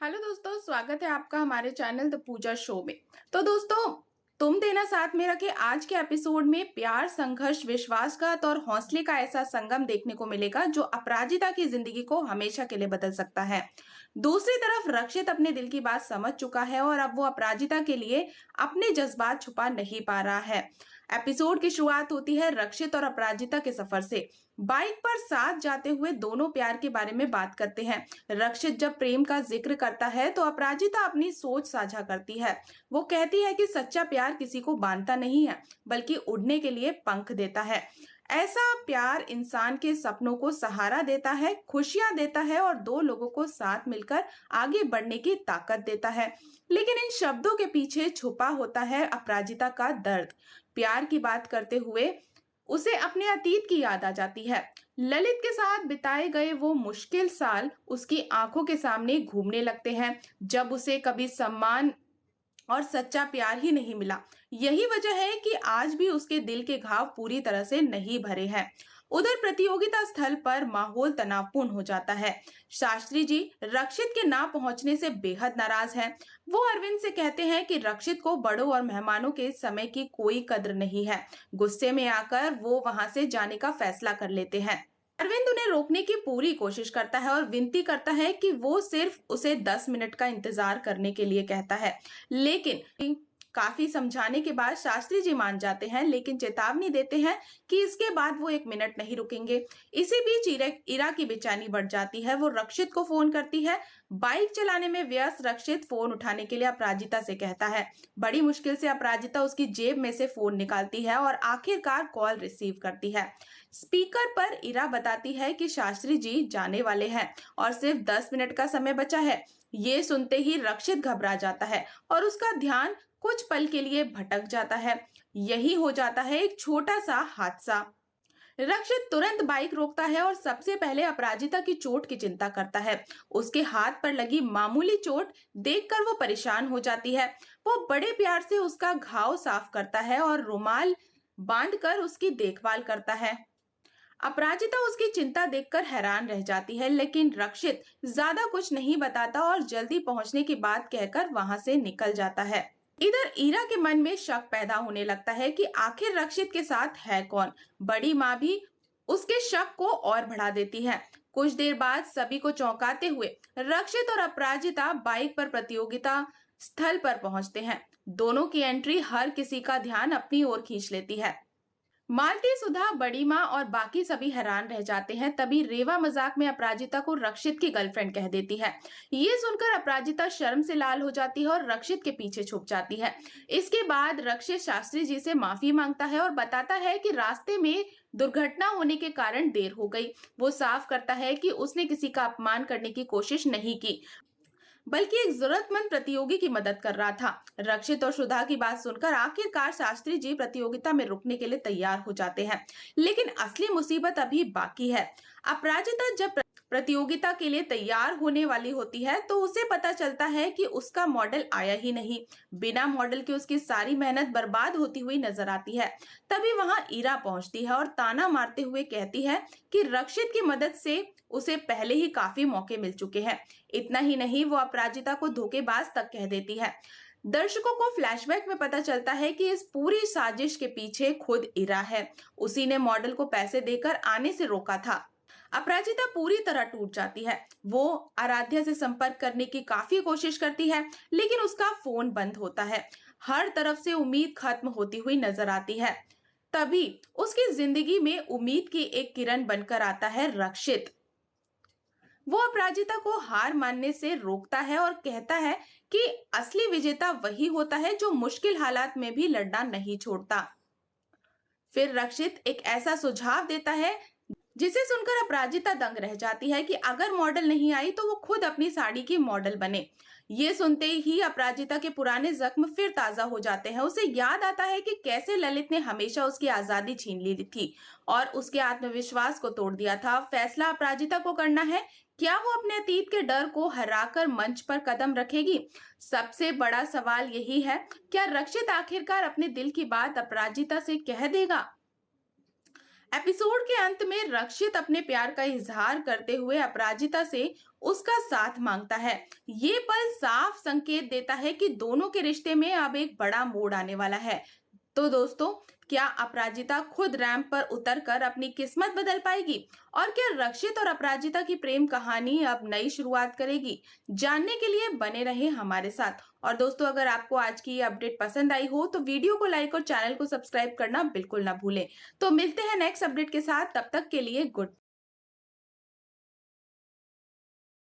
Hello दोस्तों, स्वागत है आपका हमारे चैनल द पूजा शो में। तो दोस्तों, तुम देना साथ मेरा के आज के एपिसोड में प्यार, संघर्ष, विश्वासघात और हौसले का ऐसा संगम देखने को मिलेगा जो अपराजिता की जिंदगी को हमेशा के लिए बदल सकता है। दूसरी तरफ रक्षित अपने दिल की बात समझ चुका है और अब वो अपराजिता के लिए अपने जज्बात छुपा नहीं पा रहा है। एपिसोड की शुरुआत होती है रक्षित और अपराजिता के सफर से। बाइक पर साथ जाते हुए दोनों प्यार के बारे में बात करते हैं। रक्षित जब प्रेम का जिक्र करता है तो अपराजिता अपनी सोच साझा करती है। वो कहती है कि सच्चा प्यार किसी को बांधता नहीं है, बल्कि उड़ने के लिए पंख देता है। ऐसा प्यार इंसान के सपनों को सहारा देता है, खुशियां देता है और दो लोगों को साथ मिलकर आगे बढ़ने की ताकत देता है। लेकिन इन शब्दों के पीछे छुपा होता है अपराजिता का दर्द। प्यार की बात करते हुए उसे अपने अतीत की याद आ जाती है। ललित के साथ बिताए गए वो मुश्किल साल उसकी आंखों के सामने घूमने लगते हैं, जब उसे कभी सम्मान और सच्चा प्यार ही नहीं मिला। यही वजह है कि आज भी उसके दिल के घाव पूरी तरह से नहीं भरे हैं। उधर प्रतियोगिता स्थल पर माहौल तनावपूर्ण हो जाता है। शास्त्री जी रक्षित के ना पहुंचने से बेहद नाराज हैं। वो अरविंद से कहते हैं कि रक्षित को बड़ों और मेहमानों के समय की कोई कद्र नहीं है। गुस्से में आकर वो वहां से जाने का फैसला कर लेते हैं। अरविंद उन्हें रोकने की पूरी कोशिश करता है और विनती करता है कि वो सिर्फ उसे 10 मिनट का इंतजार करने के लिए कहता है। लेकिन काफी समझाने के बाद शास्त्री जी मान जाते हैं, लेकिन चेतावनी देते हैं कि इसके बाद वो 1 मिनट नहीं रुकेंगे। इसी बीच इरा की बेचैनी बढ़ जाती है। वो रक्षित को फोन करती है। बाइक चलाने में व्यस्त रक्षित फोन उठाने के लिए अपराजिता से कहता है। बड़ी मुश्किल से अपराजिता उसकी जेब में से फोन निकालती है और आखिरकार कॉल रिसीव करती है। स्पीकर पर इरा बताती है कि शास्त्री जी जाने वाले हैं और सिर्फ 10 मिनट का समय बचा है। ये सुनते ही रक्षित घबरा जाता है और उसका ध्यान कुछ पल के लिए भटक जाता है। यही हो जाता है एक छोटा सा हादसा। रक्षित तुरंत बाइक रोकता है और सबसे पहले अपराजिता की चोट की चिंता करता है। उसके हाथ पर लगी मामूली चोट देखकर वो परेशान हो जाती है। वो बड़े प्यार से उसका घाव साफ करता है और रुमाल बांधकर उसकी देखभाल करता है। अपराजिता उसकी चिंता देखकर हैरान रह जाती है, लेकिन रक्षित ज्यादा कुछ नहीं बताता और जल्दी पहुंचने की बात कहकर वहां से निकल जाता है। इधर ईरा के मन में शक पैदा होने लगता है कि आखिर रक्षित के साथ है कौन। बड़ी माँ भी उसके शक को और बढ़ा देती है। कुछ देर बाद सभी को चौंकाते हुए रक्षित और अपराजिता बाइक पर प्रतियोगिता स्थल पर पहुंचते हैं। दोनों की एंट्री हर किसी का ध्यान अपनी ओर खींच लेती है। मालती, सुधा, बड़ी माँ और बाकी सभी हैरान रह जाते हैं। तभी रेवा मजाक में अपराजिता को रक्षित की गर्लफ्रेंड कह देती है। ये सुनकर अपराजिता शर्म से लाल हो जाती है और रक्षित के पीछे छुप जाती है। इसके बाद रक्षित शास्त्री जी से माफी मांगता है और बताता है कि रास्ते में दुर्घटना होने के कारण देर हो गई। वो साफ करता है कि उसने किसी का अपमान करने की कोशिश नहीं की, बल्कि एक जरूरतमंद प्रतियोगी की मदद कर रहा था। रक्षित और सुधा की बात सुनकर आखिरकार शास्त्री जी प्रतियोगिता में रुकने के लिए तैयार हो जाते हैं। लेकिन असली मुसीबत अभी बाकी है। अपराजिता जब प्रतियोगिता के लिए तैयार होने वाली होती है तो उसे पता चलता है कि उसका मॉडल आया ही नहीं। बिना मॉडल के उसकी सारी मेहनत बर्बाद होती हुई नजर आती है। तभी वहां ईरा पहुंचती है और ताना मारते हुए कहती है कि रक्षित की मदद से उसे पहले ही काफी मौके मिल चुके हैं। इतना ही नहीं, वो अपराजिता को धोखेबाज तक कह देती है। दर्शकों को फ्लैशबैक में पता चलता है कि इस पूरी साजिश के पीछे खुद इरा है। उसी ने मॉडल को पैसे देकर आने से रोका था। अपराजिता पूरी तरह टूट जाती है। वो आराध्या से संपर्क करने की काफी कोशिश करती है, लेकिन उसका फोन बंद होता है। हर तरफ से उम्मीद खत्म होती हुई नजर आती है। तभी उसकी जिंदगी में उम्मीद की एक किरण बनकर आता है रक्षित। वो अपराजिता को हार मानने से रोकता है और कहता है कि असली विजेता वही होता है जो मुश्किल हालात में भी लड़ना नहीं छोड़ता। फिर रक्षित एक ऐसा सुझाव देता है जिसे सुनकर अपराजिता दंग रह जाती है कि अगर मॉडल नहीं आई तो वो खुद अपनी साड़ी की मॉडल बने। ये सुनते ही अपराजिता के पुराने जख्म फिर ताजा हो जाते हैं। उसे याद आता है कि कैसे ललित ने हमेशा उसकी आजादी छीन ली थी और उसके आत्मविश्वास को तोड़ दिया था। फैसला अपराजिता को करना है। क्या वो अपने अतीत के डर को हराकर मंच पर कदम रखेगी? सबसे बड़ा सवाल यही है, क्या रक्षित आखिरकार अपने दिल की बात अपराजिता से कह देगा? एपिसोड के अंत में रक्षित अपने प्यार का इजहार करते हुए अपराजिता से उसका साथ मांगता है। ये पल साफ संकेत देता है कि दोनों के रिश्ते में अब एक बड़ा मोड़ आने वाला है। तो दोस्तों, क्या अपराजिता खुद रैंप पर उतरकर अपनी किस्मत बदल पाएगी और क्या रक्षित और अपराजिता की प्रेम कहानी अब नई शुरुआत करेगी? जानने के लिए बने रहे हमारे साथ। और दोस्तों, अगर आपको आज की ये अपडेट पसंद आई हो तो वीडियो को लाइक और चैनल को सब्सक्राइब करना बिल्कुल ना भूलें। तो मिलते हैं नेक्स्ट अपडेट के साथ, तब तक के लिए गुड